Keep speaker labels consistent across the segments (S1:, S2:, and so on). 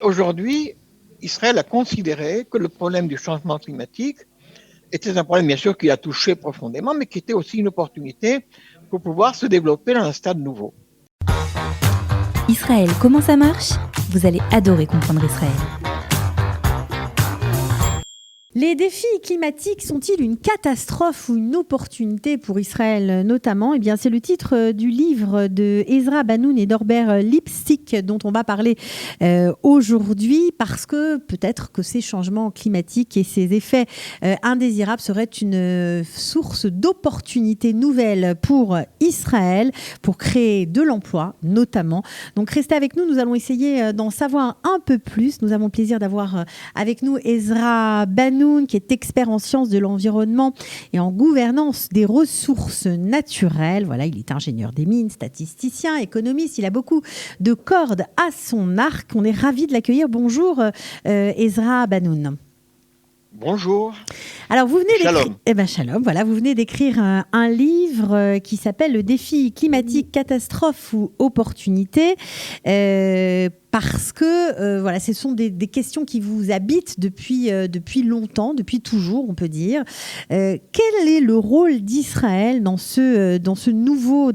S1: Aujourd'hui, Israël a considéré que le problème du changement climatique était un problème, bien sûr, qui a touché profondément, mais qui était aussi une opportunité pour pouvoir se développer dans un stade nouveau.
S2: Israël, comment ça marche? Vous allez adorer comprendre Israël.
S3: Les défis climatiques sont-ils une catastrophe ou une opportunité pour Israël notamment? Eh bien, c'est le titre du livre de Ezra Banoun et Norbert Lipstick dont on va parler aujourd'hui, parce que peut-être que ces changements climatiques et ces effets indésirables seraient une source d'opportunités nouvelles pour Israël, pour créer de l'emploi notamment. Donc restez avec nous, nous allons essayer d'en savoir un peu plus. Nous avons le plaisir d'avoir avec nous Ezra Banoun, qui est expert en sciences de l'environnement et en gouvernance des ressources naturelles. Voilà, il est ingénieur des mines, statisticien, économiste. Il a beaucoup de cordes à son arc. On est ravis de l'accueillir. Bonjour Ezra Banoun.
S1: Bonjour.
S3: Alors vous venez d'écrire,
S1: Shalom.
S3: Shalom, voilà, vous venez d'écrire un livre qui s'appelle Le défi climatique, catastrophe ou opportunité, parce que voilà, ce sont des questions qui vous habitent depuis longtemps, depuis toujours, on peut dire. Quel est le rôle d'Israël dans ces nouveaux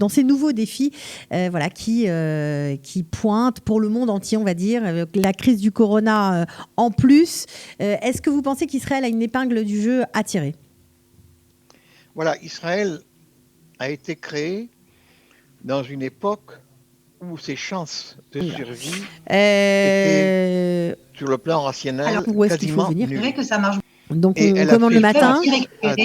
S3: défis, voilà, qui pointent pour le monde entier, on va dire, la crise du corona en plus. Est-ce que vous pensez qu'Israël a une épingle du jeu à tirer?
S1: Voilà, Israël a été créé dans une époque où ses chances de survie étaient, sur le plan rationnel, quasiment nulles.
S3: C'est vrai que ça marche. Donc on commande le matin.
S1: À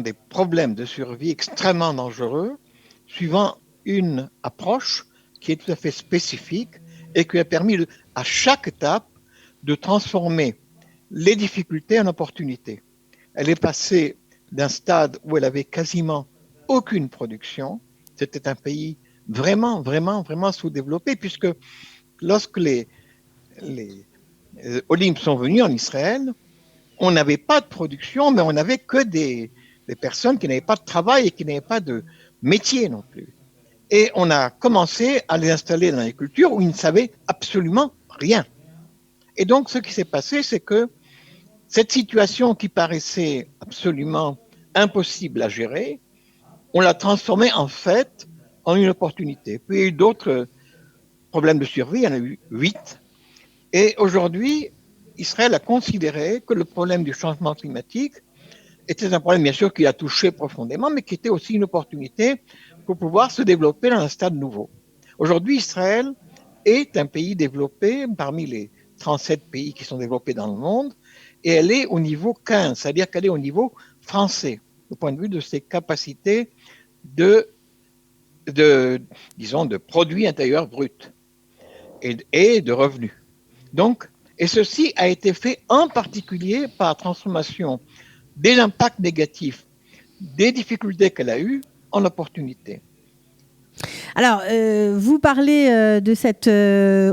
S1: des problèmes de survie extrêmement dangereux, suivant une approche qui est tout à fait spécifique et qui a permis à chaque étape de transformer les difficultés en opportunités. Elle est passée d'un stade où elle avait quasiment aucune production. C'était un pays vraiment sous-développé, puisque lorsque les Olympiques sont venus en Israël, on n'avait pas de production, mais on n'avait que des personnes qui n'avaient pas de travail et qui n'avaient pas de métier non plus. Et on a commencé à les installer dans l'agriculture où ils ne savaient absolument rien. Et donc, ce qui s'est passé, c'est que cette situation qui paraissait absolument impossible à gérer, on l'a transformée en fait en une opportunité. Puis il y a eu d'autres problèmes de survie, il y en a eu 8. Et aujourd'hui, Israël a considéré que le problème du changement climatique était un problème, bien sûr, qui a touché profondément, mais qui était aussi une opportunité pour pouvoir se développer dans un stade nouveau. Aujourd'hui, Israël est un pays développé parmi les 37 pays qui sont développés dans le monde, et elle est au niveau 15, c'est-à-dire qu'elle est au niveau français, au point de vue de ses capacités de produits intérieurs bruts et de revenus. Donc, et ceci a été fait en particulier par la transformation des impacts négatifs, des difficultés qu'elle a eues en opportunités.
S3: Alors, vous parlez de cette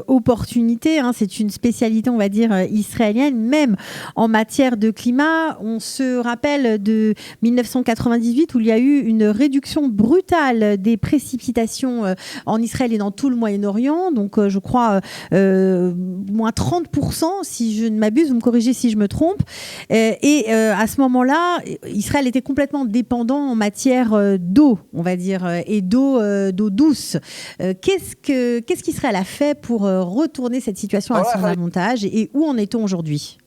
S3: opportunité, hein, c'est une spécialité, on va dire, israélienne, même en matière de climat. On se rappelle de 1998 où il y a eu une réduction brutale des précipitations en Israël et dans tout le Moyen-Orient. Donc, je crois, moins 30%, si je ne m'abuse, vous me corrigez si je me trompe. À ce moment-là, Israël était complètement dépendant en matière d'eau, on va dire, et d'eau douce. Qu'est-ce qu'Israël a fait pour retourner cette situation à son avantage et où en est-on aujourd'hui?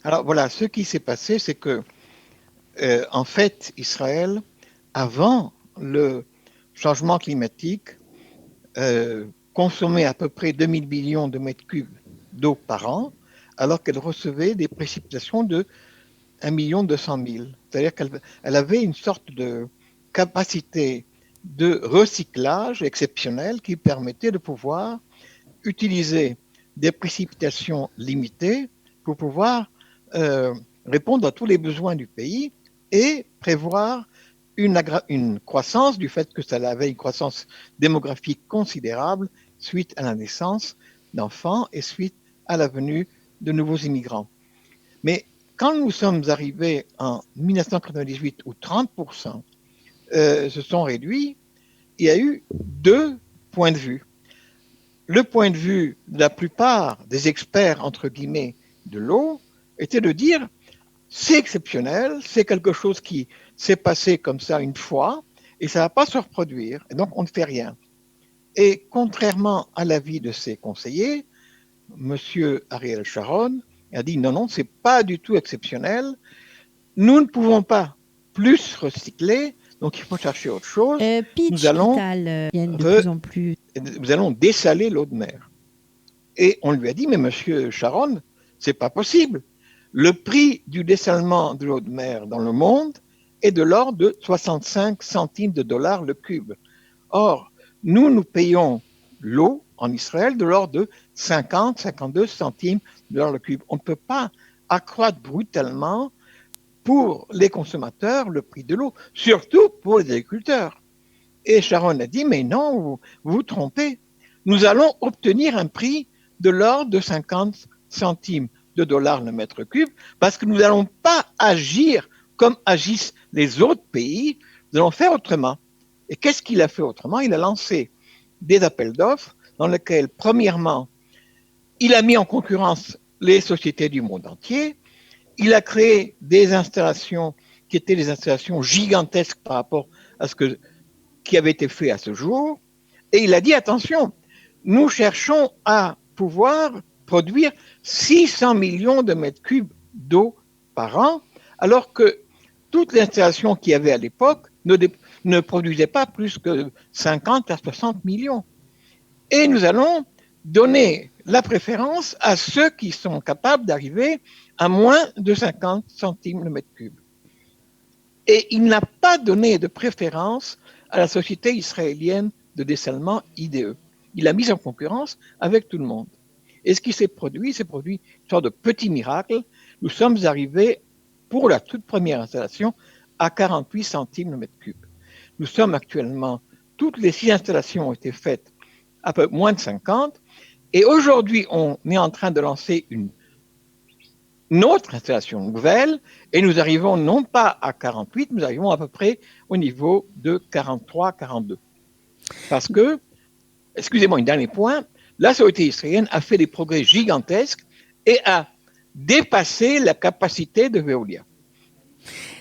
S1: Alors voilà, ce qui s'est passé, c'est que en fait, Israël, avant le changement climatique, consommait à peu près 2000 millions de mètres cubes d'eau par an, alors qu'elle recevait des précipitations de 1 200 000. C'est-à-dire qu'elle avait une sorte de capacité de recyclage exceptionnel qui permettait de pouvoir utiliser des précipitations limitées pour pouvoir répondre à tous les besoins du pays et prévoir une croissance du fait que ça avait une croissance démographique considérable suite à la naissance d'enfants et suite à la venue de nouveaux immigrants. Mais quand nous sommes arrivés en 1998 où 30% se sont réduits, il y a eu deux points de vue. le point de vue de la plupart des experts, entre guillemets, de l'eau, était de dire, c'est exceptionnel, c'est quelque chose qui s'est passé comme ça une fois, et ça ne va pas se reproduire, et donc on ne fait rien. Et contrairement à l'avis de ses conseillers, M. Ariel Sharon a dit, non, non, c'est pas du tout exceptionnel, nous ne pouvons pas plus recycler, donc il faut chercher autre chose.
S3: Pitch, Vital, viennent de plus en plus.
S1: Nous allons dessaler l'eau de mer. Et on lui a dit, mais monsieur Sharon, c'est pas possible. Le prix du dessalement de l'eau de mer dans le monde est de l'ordre de 65 centimes de dollars le cube. Or, nous payons l'eau en Israël de l'ordre de 50, 52 centimes de dollars le cube. On ne peut pas accroître brutalement pour les consommateurs le prix de l'eau, surtout pour les agriculteurs. Et Sharon a dit, mais non, vous vous trompez. Nous allons obtenir un prix de l'ordre de 50 centimes de dollars le mètre cube parce que nous n'allons pas agir comme agissent les autres pays, nous allons faire autrement. Et qu'est-ce qu'il a fait autrement? Il a lancé des appels d'offres dans lesquels, premièrement, il a mis en concurrence les sociétés du monde entier. Il a créé des installations qui étaient des installations gigantesques par rapport à ce qui avait été fait à ce jour. Et il a dit, attention, nous cherchons à pouvoir produire 600 millions de mètres cubes d'eau par an, alors que toutes les installations qu'il y avait à l'époque ne produisaient pas plus que 50 à 60 millions. Et nous allons donner la préférence à ceux qui sont capables d'arriver à moins de 50 centimes le mètre cube. Et il n'a pas donné de préférence à la société israélienne de dessalement IDE. Il a mis en concurrence avec tout le monde. Et ce qui s'est produit une sorte de petit miracle. Nous sommes arrivés, pour la toute première installation, à 48 centimes le mètre cube. Nous sommes actuellement, toutes les 6 installations ont été faites à peu moins de 50. Et aujourd'hui, on est en train de lancer une autre installation nouvelle, et nous arrivons non pas à 48, nous arrivons à peu près au niveau de 43, 42. Parce que, excusez-moi, un dernier point, la société israélienne a fait des progrès gigantesques et a dépassé la capacité de Veolia.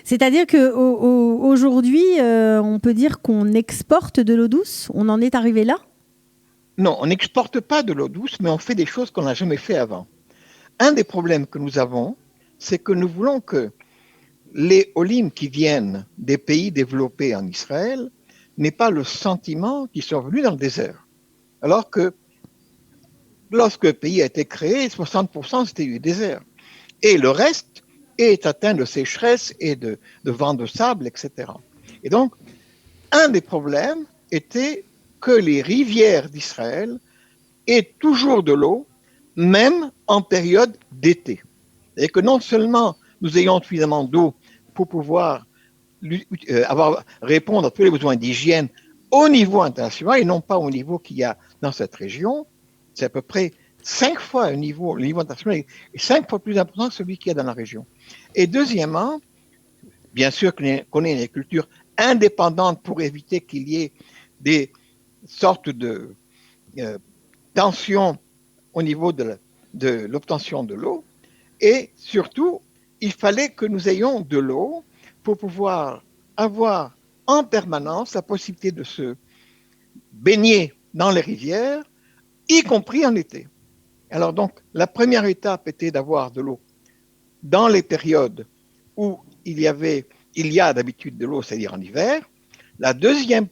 S3: C'est-à-dire qu'aujourd'hui, on peut dire qu'on exporte de l'eau douce? On en est arrivé là?
S1: Non, on n'exporte pas de l'eau douce, mais on fait des choses qu'on n'a jamais fait avant. Un des problèmes que nous avons, c'est que nous voulons que les olim qui viennent des pays développés en Israël n'aient pas le sentiment qu'ils sont venus dans le désert. Alors que lorsque le pays a été créé, 60% c'était du désert. Et le reste est atteint de sécheresse et de vent de sable, etc. Et donc, un des problèmes était que les rivières d'Israël aient toujours de l'eau, même en période d'été. Et que non seulement nous ayons suffisamment d'eau pour pouvoir répondre à tous les besoins d'hygiène au niveau international et non pas au niveau qu'il y a dans cette région, c'est à peu près 5 fois le niveau international est 5 fois plus important que celui qu'il y a dans la région. Et deuxièmement, bien sûr qu'on ait une agriculture indépendante pour éviter qu'il y ait des sortes de tensions au niveau de l'obtention de l'eau. Et surtout, il fallait que nous ayons de l'eau pour pouvoir avoir en permanence la possibilité de se baigner dans les rivières, y compris en été. Alors donc, la première étape était d'avoir de l'eau dans les périodes où il y a d'habitude de l'eau, c'est-à-dire en hiver. La deuxième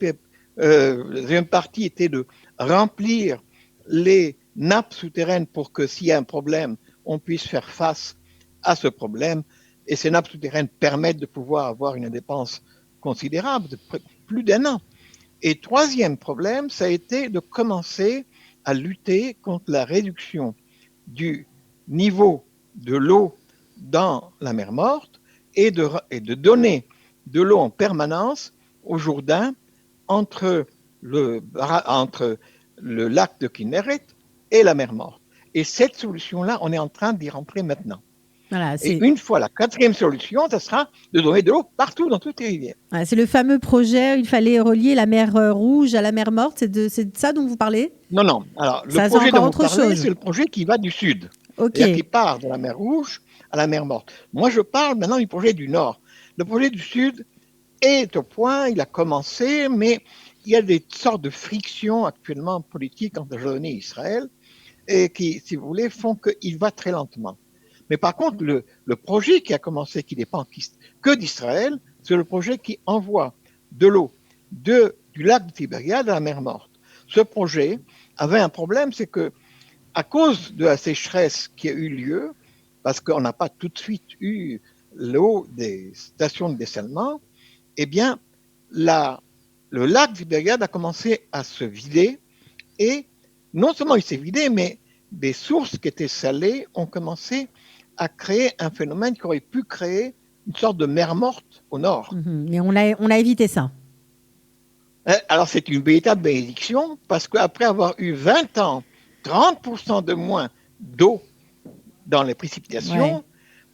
S1: partie était de remplir les nappes souterraines pour que s'il y a un problème, on puisse faire face à ce problème. Et ces nappes souterraines permettent de pouvoir avoir une dépense considérable de plus d'un an. Et troisième problème, ça a été de commencer à lutter contre la réduction du niveau de l'eau dans la mer Morte et de donner de l'eau en permanence au Jourdain entre le lac de Kinneret et la mer Morte. Et cette solution-là, on est en train d'y rentrer maintenant.
S3: Voilà,
S1: Et une fois, la quatrième solution, ça sera de donner de l'eau partout dans toutes les rivières.
S3: Voilà, c'est le fameux projet, il fallait relier la mer Rouge à la mer Morte, c'est de ça dont vous parlez?
S1: Non. Alors,
S3: Ça,
S1: le
S3: c'est
S1: projet
S3: encore
S1: dont vous
S3: autre
S1: parlez,
S3: chose.
S1: c'est le projet qui va du sud.
S3: Ok.
S1: C'est-à-dire qui part de la mer Rouge à la mer Morte. Moi, je parle maintenant du projet du nord. Le projet du sud est au point, il a commencé, mais il y a des sortes de frictions actuellement politiques entre la Jordanie et Israël, et qui, si vous voulez, font qu'il va très lentement. Mais par contre, le projet qui a commencé, qui dépend que d'Israël, c'est le projet qui envoie de l'eau du lac de Tibériade à la mer Morte. Ce projet avait un problème, c'est que à cause de la sécheresse qui a eu lieu, parce qu'on n'a pas tout de suite eu l'eau des stations de dessalement, eh bien, le lac Tibériade a commencé à se vider, et non seulement il s'est vidé, mais des sources qui étaient salées ont commencé à créer un phénomène qui aurait pu créer une sorte de mer morte au nord.
S3: Mais on a évité ça.
S1: Alors c'est une véritable bénédiction, parce qu'après avoir eu 20 ans, 30% de moins d'eau dans les précipitations,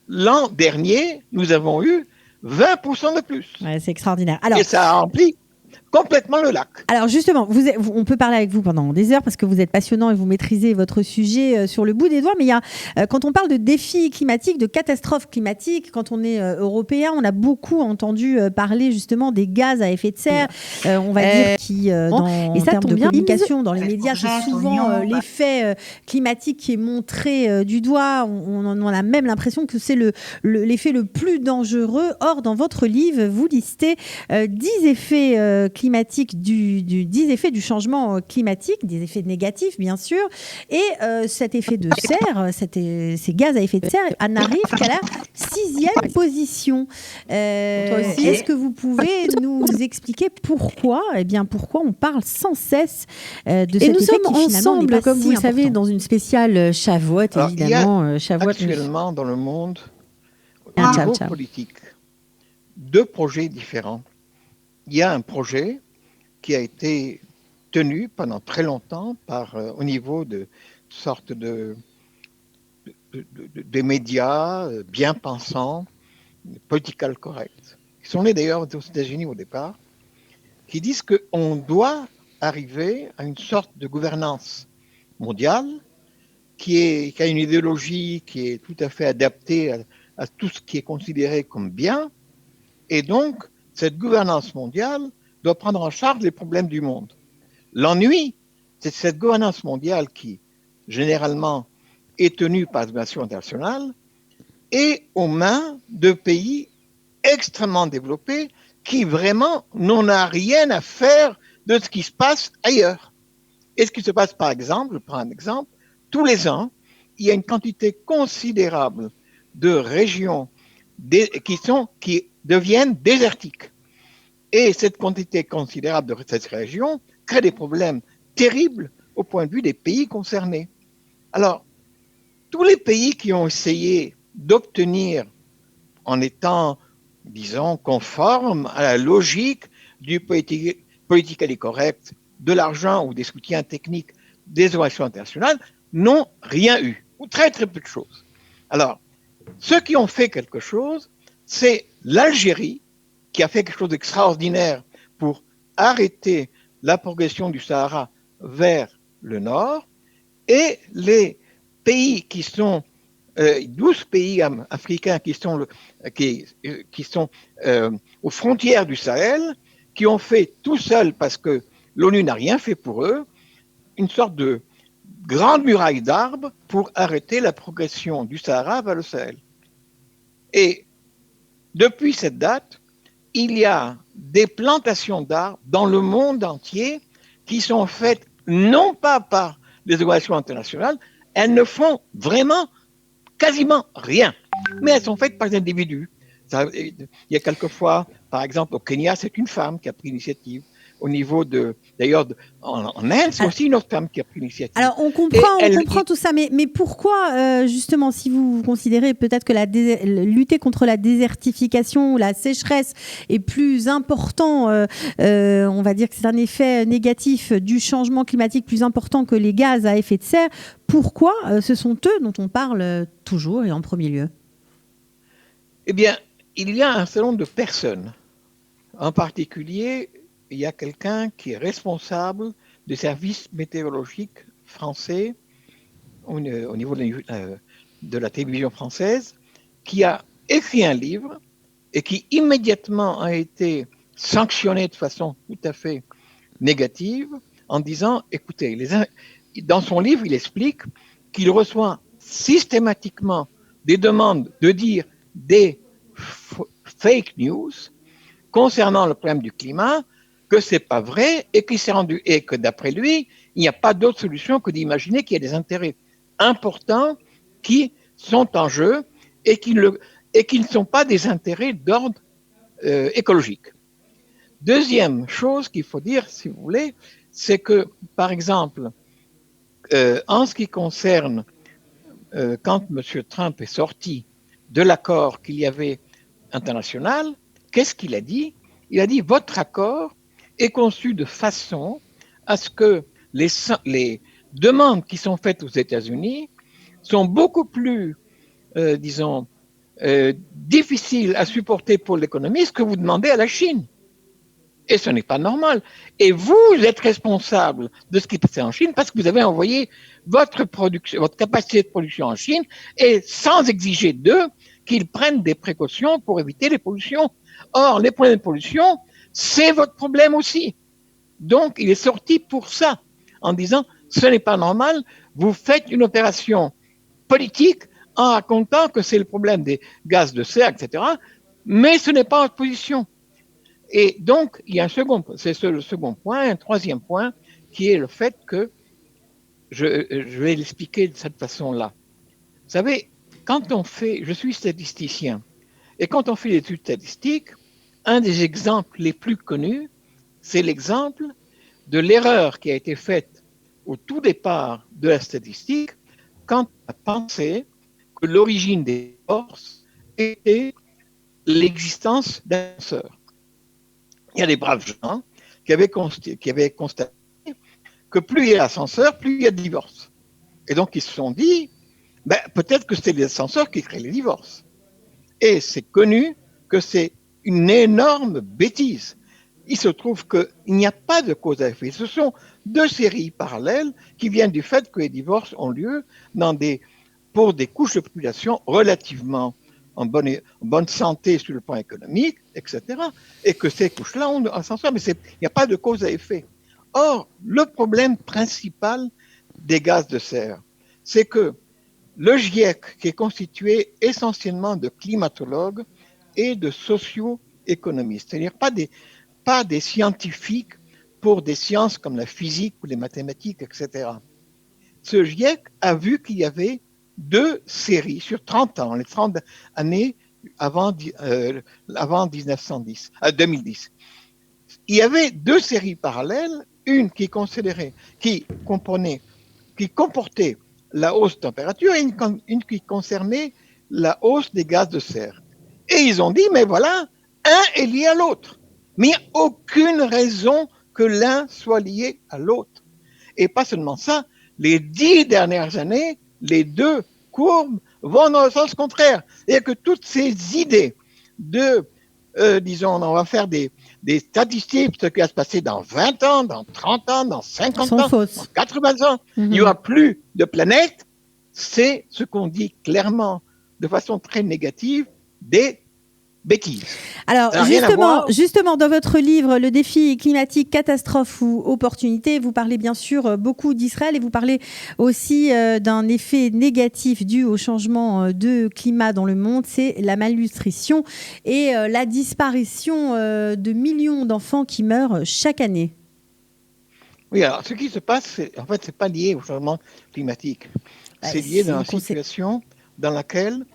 S1: l'an dernier, nous avons eu 20% de plus.
S3: Ouais, c'est extraordinaire. Alors,
S1: et ça a rempli complètement le lac.
S3: Alors justement, on peut parler avec vous pendant des heures parce que vous êtes passionnant et vous maîtrisez votre sujet sur le bout des doigts. Mais il y a, quand on parle de défis climatiques, de catastrophes climatiques, quand on est européen, on a beaucoup entendu parler justement des gaz à effet de serre. On va dire qui, en termes de communication, dans les médias, c'est souvent l'effet climatique qui est montré du doigt. On a même l'impression que c'est l'effet le plus dangereux. Or, dans votre livre, vous listez 10 effets climatique 10 effets du changement climatique, des effets négatifs bien sûr, et cet effet de serre, ces gaz à effet de serre n'arrive qu'à la 6e position. Est-ce que vous pouvez nous expliquer pourquoi on parle sans cesse de cet effet qui finalement n'est pas si important? Et nous sommes ensemble, comme vous le savez, dans une spéciale Shavuot, évidemment.
S1: Il y a actuellement dans le monde, au niveau politique, 2 projets différents. Il y a un projet qui a été tenu pendant très longtemps au niveau de sortes des médias bien pensants, political correct, qui sont nés d'ailleurs aux États-Unis au départ, qui disent qu'on doit arriver à une sorte de gouvernance mondiale qui a une idéologie qui est tout à fait adaptée à tout ce qui est considéré comme bien, et donc cette gouvernance mondiale doit prendre en charge les problèmes du monde. L'ennui, c'est cette gouvernance mondiale qui, généralement, est tenue par les nations internationales et aux mains de pays extrêmement développés qui vraiment n'en ont rien à faire de ce qui se passe ailleurs. Et ce qui se passe, par exemple, je prends un exemple, tous les ans, il y a une quantité considérable de régions qui deviennent désertiques. Et cette quantité considérable de cette région crée des problèmes terribles au point de vue des pays concernés. Alors, tous les pays qui ont essayé d'obtenir, en étant, disons, conformes à la logique du politically correct, de l'argent ou des soutiens techniques des organisations internationales, n'ont rien eu, ou très très peu de choses. Alors, ceux qui ont fait quelque chose, c'est l'Algérie, qui a fait quelque chose d'extraordinaire pour arrêter la progression du Sahara vers le nord, et les pays qui sont 12 pays africains qui sont aux frontières du Sahel, qui ont fait tout seuls, parce que l'ONU n'a rien fait pour eux, une sorte de grande muraille d'arbres pour arrêter la progression du Sahara vers le Sahel. Et depuis cette date, il y a des plantations d'arbres dans le monde entier qui sont faites non pas par les organisations internationales, elles ne font vraiment quasiment rien, mais elles sont faites par des individus. Il y a quelquefois, par exemple au Kenya, c'est une femme qui a pris l'initiative. Au niveau en Inde, c'est aussi une autre femme qui a pris l'initiative.
S3: Alors on comprend tout ça, mais pourquoi justement, si vous considérez peut-être que lutter contre la désertification ou la sécheresse est plus important, on va dire que c'est un effet négatif du changement climatique plus important que les gaz à effet de serre, pourquoi ce sont eux dont on parle toujours et en premier lieu?
S1: Eh bien, il y a un certain nombre de personnes. En particulier, il y a quelqu'un qui est responsable du service météorologique français au niveau de la télévision française, qui a écrit un livre et qui immédiatement a été sanctionné de façon tout à fait négative en disant, écoutez, dans son livre, il explique qu'il reçoit systématiquement des demandes de dire des fake news concernant le problème du climat, que c'est pas vrai et qu'il s'est rendu et que d'après lui, il n'y a pas d'autre solution que d'imaginer qu'il y a des intérêts importants qui sont en jeu et qui ne sont pas des intérêts d'ordre écologique. Deuxième chose qu'il faut dire, si vous voulez, c'est que, par exemple, en ce qui concerne quand M. Trump est sorti de l'accord qu'il y avait international, qu'est-ce qu'il a dit? Il a dit, votre accord est conçu de façon à ce que les demandes qui sont faites aux États-Unis sont beaucoup plus, disons, difficiles à supporter pour l'économie que vous demandez à la Chine. Et ce n'est pas normal. Et vous êtes responsable de ce qui se passe en Chine parce que vous avez envoyé votre capacité de production en Chine et sans exiger d'eux qu'ils prennent des précautions pour éviter les pollutions. Or, les problèmes de pollution, c'est votre problème aussi. Donc, il est sorti pour ça, en disant, ce n'est pas normal, vous faites une opération politique en racontant que c'est le problème des gaz de serre, etc., mais ce n'est pas votre position. Et donc, il y a c'est le second point, un troisième point, qui est le fait que, je vais l'expliquer de cette façon-là. Vous savez, je suis statisticien, et quand on fait des études statistiques, un des exemples les plus connus, c'est l'exemple de l'erreur qui a été faite au tout départ de la statistique, quand on a pensé que l'origine des divorces était l'existence d'un censeur. Il y a des braves gens qui avaient constaté que plus il y a d'ascenseurs, plus il y a de divorces. Et donc, ils se sont dit, peut-être que c'est les ascenseurs qui créent les divorces. Et c'est connu que c'est une énorme bêtise. Il se trouve qu'il n'y a pas de cause à effet. Ce sont deux séries parallèles qui viennent du fait que les divorces ont lieu pour des couches de population relativement en bonne santé sur le plan économique, etc. Et que ces couches-là ont un ascenseur, mais il n'y a pas de cause à effet. Or, le problème principal des gaz de serre, c'est que le GIEC, qui est constitué essentiellement de climatologues et de socio-économistes, c'est-à-dire pas des scientifiques pour des sciences comme la physique ou les mathématiques, etc. Ce GIEC a vu qu'il y avait deux séries sur 30 ans, les 30 années avant 2010. Il y avait deux séries parallèles, une qui comportait la hausse de température et une qui concernait la hausse des gaz de serre. Et ils ont dit, mais voilà, un est lié à l'autre. Mais il n'y a aucune raison que l'un soit lié à l'autre. Et pas seulement ça, les 10 dernières années, les deux courbes vont dans le sens contraire. C'est-à-dire que toutes ces idées disons, on va faire des statistiques, ce qui va se passer dans 20 ans, dans 30 ans, dans 50 ans,
S3: fausses.
S1: dans 80 ans, il n'y aura plus de planète. C'est ce qu'on dit clairement, de façon très négative, des bêtises.
S3: Alors justement, dans votre livre, Le défi climatique, catastrophe ou opportunité, vous parlez bien sûr beaucoup d'Israël et vous parlez aussi d'un effet négatif dû au changement de climat dans le monde, c'est la malnutrition et la disparition de millions d'enfants qui meurent chaque année.
S1: Oui, alors ce qui se passe, c'est pas lié au changement climatique. C'est lié dans une situation dans laquelle,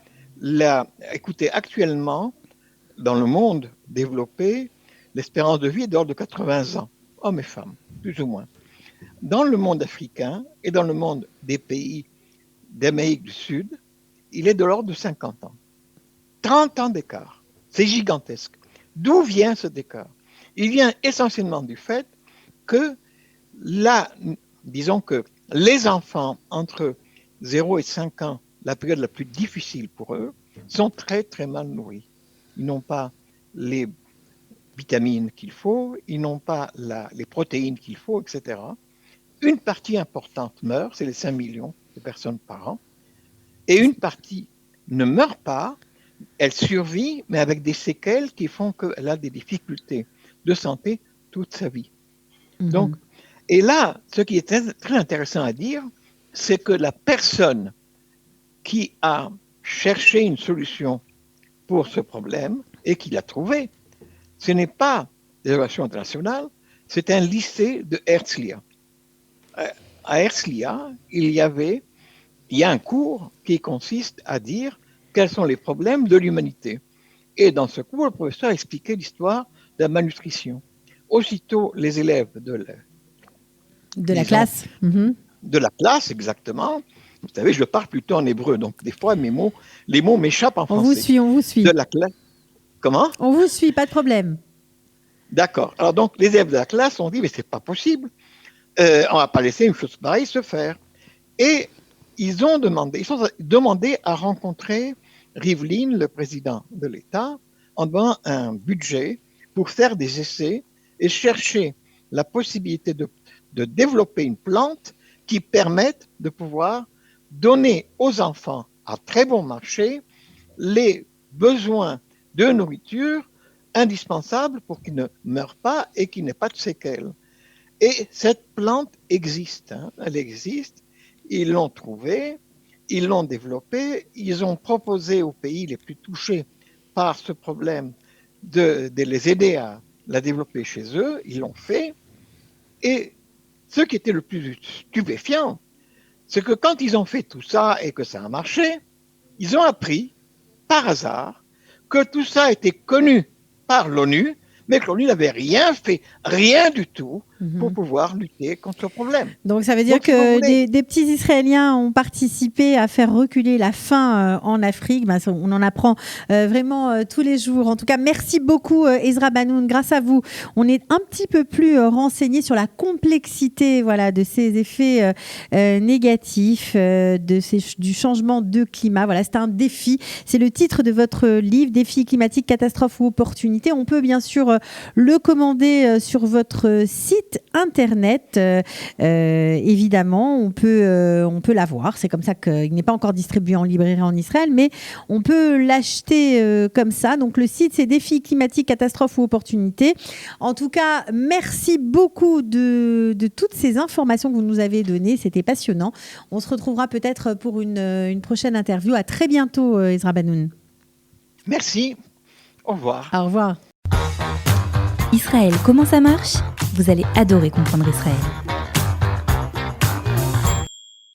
S1: écoutez, actuellement, dans le monde développé, l'espérance de vie est d'ordre de 80 ans, hommes et femmes, plus ou moins. Dans le monde africain et dans le monde des pays d'Amérique du Sud, il est de l'ordre de 50 ans. 30 ans d'écart. C'est gigantesque. D'où vient cet écart? Il vient essentiellement du fait que disons que les enfants entre 0 et 5 ans, la période la plus difficile pour eux, sont très très mal nourris. Ils n'ont pas les vitamines qu'il faut, ils n'ont pas les protéines qu'il faut, etc. Une partie importante meurt, c'est les 5 millions de personnes par an, et une partie ne meurt pas, elle survit, mais avec des séquelles qui font qu'elle a des difficultés de santé toute sa vie. Donc, et là, ce qui est très, très intéressant à dire, c'est que la personne qui a cherché une solution pour ce problème et qui l'a trouvé, ce n'est pas des relations internationales, c'est un lycée de Herzliya. À Herzliya, il y a un cours qui consiste à dire quels sont les problèmes de l'humanité. Et dans ce cours, le professeur expliquait l'histoire de la malnutrition. Aussitôt, les élèves de
S3: la classe.
S1: De la classe, exactement. Vous savez, je parle plutôt en hébreu, donc des fois, les mots m'échappent en français.
S3: On vous suit.
S1: De la classe. Comment ?
S3: On vous suit, pas de problème.
S1: D'accord. Alors donc, les élèves de la classe ont dit, mais c'est pas possible. On ne va pas laisser une chose pareille se faire. Et ils sont demandé à rencontrer Rivlin, le président de l'État, en donnant un budget pour faire des essais et chercher la possibilité de développer une plante qui permette de pouvoir donner aux enfants à très bon marché les besoins de nourriture indispensables pour qu'ils ne meurent pas et qu'ils n'aient pas de séquelles. Et cette plante existe, elle existe, ils l'ont trouvée, ils l'ont développée, ils ont proposé aux pays les plus touchés par ce problème de les aider à la développer chez eux, ils l'ont fait. Et ce qui était le plus stupéfiant, c'est que quand ils ont fait tout ça et que ça a marché, ils ont appris, par hasard, que tout ça était connu par l'ONU, mais que l'ONU n'avait rien fait, rien du tout, pour pouvoir lutter contre ce problème.
S3: Donc ça veut dire que des petits Israéliens ont participé à faire reculer la faim en Afrique. On en apprend vraiment tous les jours. En tout cas, merci beaucoup Ezra Banoun. Grâce à vous, on est un petit peu plus renseigné sur la complexité de ces effets négatifs, du changement de climat. Voilà, c'est un défi. C'est le titre de votre livre, Défis climatiques, catastrophes ou opportunités. On peut bien sûr le commander sur votre site internet. Évidemment, on peut l'avoir. C'est comme ça qu'il n'est pas encore distribué en librairie en Israël, mais on peut l'acheter comme ça. Donc le site, c'est Défis climatiques, catastrophes ou opportunités. En tout cas, merci beaucoup de toutes ces informations que vous nous avez données. C'était passionnant. On se retrouvera peut-être pour une prochaine interview. À très bientôt, Ezra Banoun.
S1: Merci. Au revoir.
S3: Au revoir.
S2: Israël, comment ça marche ? Vous allez adorer comprendre Israël.